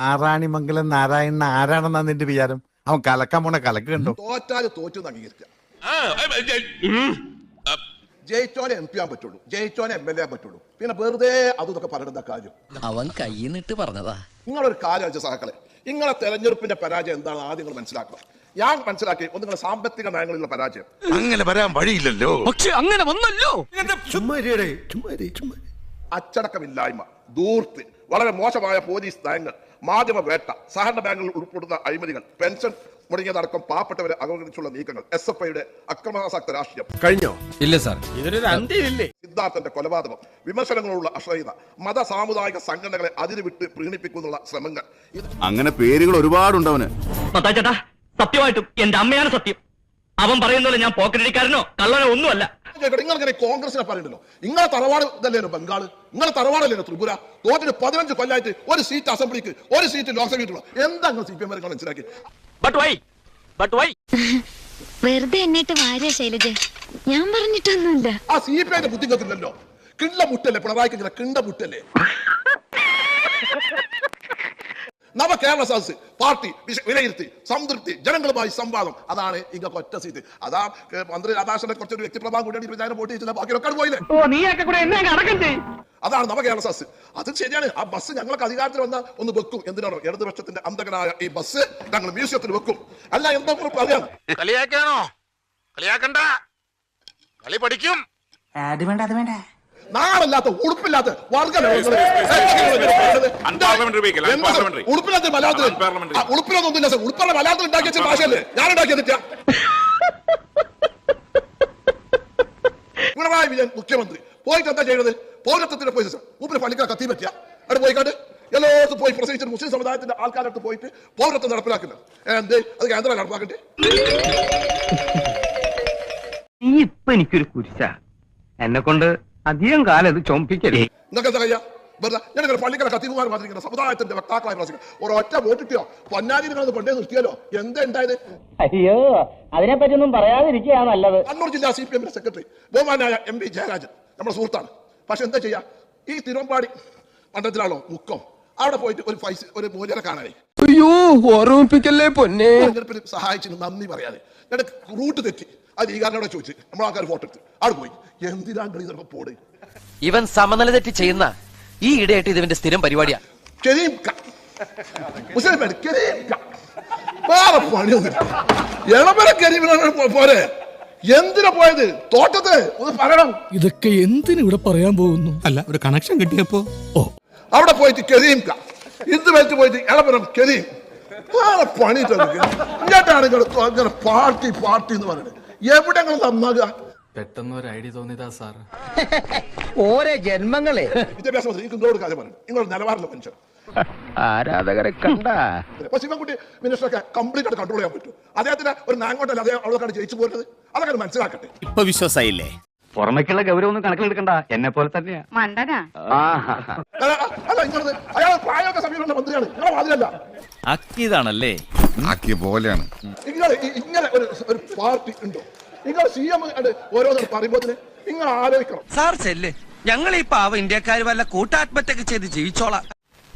ആറാണിമംഗലം നാരായണൻ ആരാണെന്നാ നിന്റെ വിചാരം? അവൻ കലക്കാൻ പോണ കലക്ക് കണ്ടോ? തോറ്റാല് തോറ്റു അംഗീകരിക്കാം. ജയിച്ചോനെ എം പി ആൻ പറ്റുള്ളൂ, ജയിച്ചോനെ എം എൽ എ പറ്റുള്ളൂ. പിന്നെ വെറുതെ അതൊക്കെ പറയേണ്ട കാര്യം. അവൻ കൈന്നിട്ട് പറഞ്ഞതാ. നിങ്ങളൊരു കാര്യം വെച്ച സഹാക്കളെ, നിങ്ങളെ തെരഞ്ഞെടുപ്പിന്റെ പരാജയം എന്താണെന്ന് ആദ്യം നിങ്ങൾ മനസ്സിലാക്കണം. ഞാൻ മനസ്സിലാക്കി ഒന്ന് നിങ്ങളുടെ സാമ്പത്തിക നയങ്ങളിലുള്ള പരാജയം. അങ്ങനെ വരാൻ വഴിയില്ലല്ലോ. പക്ഷെ അങ്ങനെ വന്നല്ലോ. അച്ചടക്കമില്ലായ്മ, ധൂർത്ത്, വളരെ മോശമായ പോലീസ് നയങ്ങൾ, മാധ്യമ വേട്ട, സഹകരണ ബാങ്കുകൾ ഉൾപ്പെടുന്ന അഴിമതികൾ, പെൻഷൻ മുടങ്ങിയതടക്കം പാവപ്പെട്ടവരെ അവഗണിച്ചുള്ള നീക്കങ്ങൾ, SFIയുടെ അക്രമാസക്ത രാഷ്ട്രീയം കഴിഞ്ഞോ? ഇല്ല സാർ, ഇതൊരു അന്ത്യമില്ലേ? സിദ്ധാർത്ഥന്റെ കൊലപാതകം, വിമർശനങ്ങളുള്ള അശ്രദ്ധ, മത സാമുദായിക സംഘടനകളെ അതിരുവിട്ട് പ്രീണിപ്പിക്കുന്നുള്ള ശ്രമങ്ങൾ. അങ്ങനെ പേരുകൾ ഒരുപാടുണ്ടവന്. ചേട്ടാ, സത്യമായിട്ടും എന്റെ അമ്മയാണ് സത്യം. അവൻ പറയുന്നത് ഞാൻ പോക്കറ്റടിക്കാരനോ കള്ളനോ ഒന്നുമല്ല. നിങ്ങളിങ്ങനെ കോൺഗ്രസിനെ പറയണ്ടല്ലോ, നിങ്ങളെ തറവാട് ഇതല്ലേനോ ബംഗാള്, നിങ്ങളെ തറവാടല്ലേനോ ത്രിപുര? തോറ്റിട്ട് 15 കൊല്ലായിട്ട് ഒരു സീറ്റ് അസംബ്ലിക്ക്, ഒരു സീറ്റ് ലോക്സഭയ്ക്കുള്ള എന്താ CPM മനസ്സിലാക്കി? വെറുതെ എന്നിട്ട് വാര്യ ശൈലജ, ഞാൻ പറഞ്ഞിട്ടൊന്നുമില്ല. ആ CPI ബുദ്ധിമുട്ടില്ലല്ലോ. കിണ്ട മുട്ടല്ലേ പിണറായിക്ക്, ഇങ്ങനെ കിണ്ട മുട്ടല്ലേ? നവകേരള സദസ് പാർട്ടി വിലയിരുത്തി സംതൃപ്തി, ജനങ്ങളുമായി സംവാദം, അതാണ് ഇങ്ങക്ക് ഒറ്റ സീറ്റ്. അതാ മന്ത്രി രാധാകൃഷ്ണന്റെ കുറച്ചൊരു വ്യക്തിപ്രഭാവം കൂടി വോട്ട് ചെയ്തില്ല, ബാക്കിയൊക്കെ പോയില്ലേ? അതാണ് നവകേരള സദസ്. അത് ശരിയാണ്. ആ ബസ് ഞങ്ങൾക്ക് അധികാരത്തിൽ വന്നാൽ ഒന്ന് വെക്കും. എന്തിനാണോ? ഇടതുപക്ഷത്തിന്റെ അന്തകനായ ഈ ബസ് ഞങ്ങൾ മ്യൂസിയത്തിൽ വെക്കും. അല്ല എന്തോ പറയാം. കളിയാക്കാണോ? കളിയാക്കണ്ട, കളി പഠിക്കും. നാളല്ലാത്ത ഉടുപ്പില്ലാത്ത ഉടുപ്പില്ലാത്ത മലയാളത്തിൽ ഉടുപ്പിലൊന്നുമില്ല സാർ. ഉടുപ്പുള്ള മലയാളത്തിൽ ഉണ്ടാക്കിയ ഭാഷയല്ലേ ഞാൻ ഉണ്ടാക്കിയ? പിണറായി വിജയൻ മുഖ്യമന്ത്രി പോയിട്ട് എന്താ ചെയ്യുന്നത്? പൗരത്വത്തിന്റെ പോയി സാർ മൂപ്പിന് പള്ളിക്കാർ കത്തി പറ്റിയ അവിടെ പോയിക്കാണ്ട് എല്ലായിടത്തും പോയി പ്രസംഗിച്ചിട്ട് മുസ്ലിം സമുദായത്തിന്റെ ആൾക്കാരടുത്ത് പോയിട്ട് പൗരത്വം നടപ്പിലാക്കുന്നത്. എന്ത് അത് കേന്ദ്രം നടപ്പാക്കട്ടെ? നീ ഇപ്പൊ എനിക്കൊരു കുരിശ, എന്നെ കൊണ്ട് അധികം കാലം ഇത് ചൊമ്പിക്കരുത്. നിങ്ങൾക്ക് എന്താ കഴിയാ? ഞാൻ പള്ളിക്കല കത്തികുമാർ മാതിരിക്കുന്ന സമുദായത്തിന്റെ വക്താക്കളായി പ്രവർത്തിക്കുക. ഒരൊറ്റ വോട്ടിട്ടോ പൊന്നാരി നിങ്ങളത് കൊണ്ടേ നിർത്തിയാലോ? എന്താ ഉണ്ടായത്? അയ്യോ, അതിനെപ്പറ്റി ഒന്നും പറയാതിരിക്കുകയാണ് നല്ലത്. കണ്ണൂർ ജില്ലാ CPM സെക്രട്ടറി ബഹുമാനായ MP ജയരാജൻ നമ്മുടെ സുഹൃത്താണ്. പക്ഷെ എന്താ ചെയ്യാ, ഈ തിരുവമ്പാടി മണ്ഡലത്തിലാണോ മുക്കം, അവിടെ പോയിട്ട് ഒരു മോചനം കാണാനായി. അയ്യോ, ഓർമ്മിപ്പിക്കല്ലേ പൊന്നെ. തെരഞ്ഞെടുപ്പിൽ സഹായിച്ചിന് നന്ദി പറയാതെ ഞാൻ റൂട്ട് തെറ്റി. അത് ലീഗാരനോടെ ചോദിച്ചു, നമ്മൾ ആൾക്കാർ ഫോട്ടോ എടുത്ത് അവിടെ പോയി. എന്തിനാ കളി പോട്? ഇവൻ സമനില തെറ്റി ചെയ്യുന്ന ഈ ഇടയായിട്ട് ഇതിന്റെ സ്ഥിരം പരിപാടിയാ. വേറെ പണിയൊന്നും പോരെ. എന്തിനാ പോയത്? തോട്ടത്ത് ഒന്ന് പറയണം. ഇതൊക്കെ എന്തിനു ഇവിടെ പറയാൻ പോകുന്നു? അല്ല, ഒരു കണക്ഷൻ കിട്ടിയപ്പോ അവിടെ പോയിട്ട് കെരീം ഇത് വെച്ച് പോയിട്ട് ഇളപുരം കെരീം വേറെ പണി ഇങ്ങോട്ടാണ് ഇങ്ങനെ പാർട്ടി പാർട്ടി എന്ന് പറയുന്നത്. എവിടെ നന്നാകുക? പെട്ടെന്ന് ഒരു ഐഡിയ തോന്നിയതാ സാർ. ഓരോ ജന്മങ്ങളെ വിദ്യാഭ്യാസ മന്ത്രി നിങ്ങളോട് കാര്യം പറയും. നിങ്ങൾ നിലവാരമുള്ള മനുഷ്യർ, ആരാധകരെ കണ്ട ശിവൻകുട്ടി മിനിസ്റ്ററൊക്കെ കംപ്ലീറ്റ് ആയിട്ട് കൺട്രോൾ ചെയ്യാൻ പറ്റും. അദ്ദേഹത്തിന് ഒരു നാങ്ങോട്ടല്ല അതേ അവളൊക്കെ ജയിച്ചു പോരുന്നത്. അതൊക്കെ മനസ്സിലാക്കട്ടെ. ഇപ്പൊ വിശ്വാസായില്ലേ? പുറമേക്കുള്ള ഗൗരവൊന്നും കണക്കിലെടുക്കണ്ട, എന്നെ പോലെ തന്നെയാ. അല്ല നിങ്ങളത് അയാൾ പ്രായമൊക്കെ സമീപമുള്ള മന്ത്രിയാണ്, നിങ്ങളെ മാതിരല്ല. ആക്കിയതാണല്ലേ? ആക്കിയ പോലെയാണ്. നിങ്ങൾ ഇങ്ങനെ ഒരു പാർട്ടി ഉണ്ടോ? നിങ്ങൾ CM ഓരോന്നും പറയുമ്പോൾ നിങ്ങൾ ആലോചിക്കണം. സാർ ചെല്ല്, ഞങ്ങൾ ഈ പാവ ഇന്ത്യക്കാർ വല്ല കൂട്ടാത്മഹത്യൊക്കെ ചെയ്ത് ജീവിച്ചോളാം.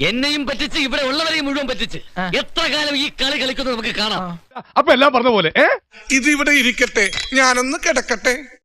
എന്നെയും പറ്റിച്ച് ഇവിടെ ഉള്ളവരെയും മുഴുവൻ പറ്റിച്ച് എത്ര കാലം ഈ കളി കളിക്കുന്നത് നമുക്ക് കാണാം. അപ്പൊ എല്ലാം പറഞ്ഞ പോലെ ഇതിവിടെ ഇരിക്കട്ടെ, ഞാനൊന്ന് കിടക്കട്ടെ.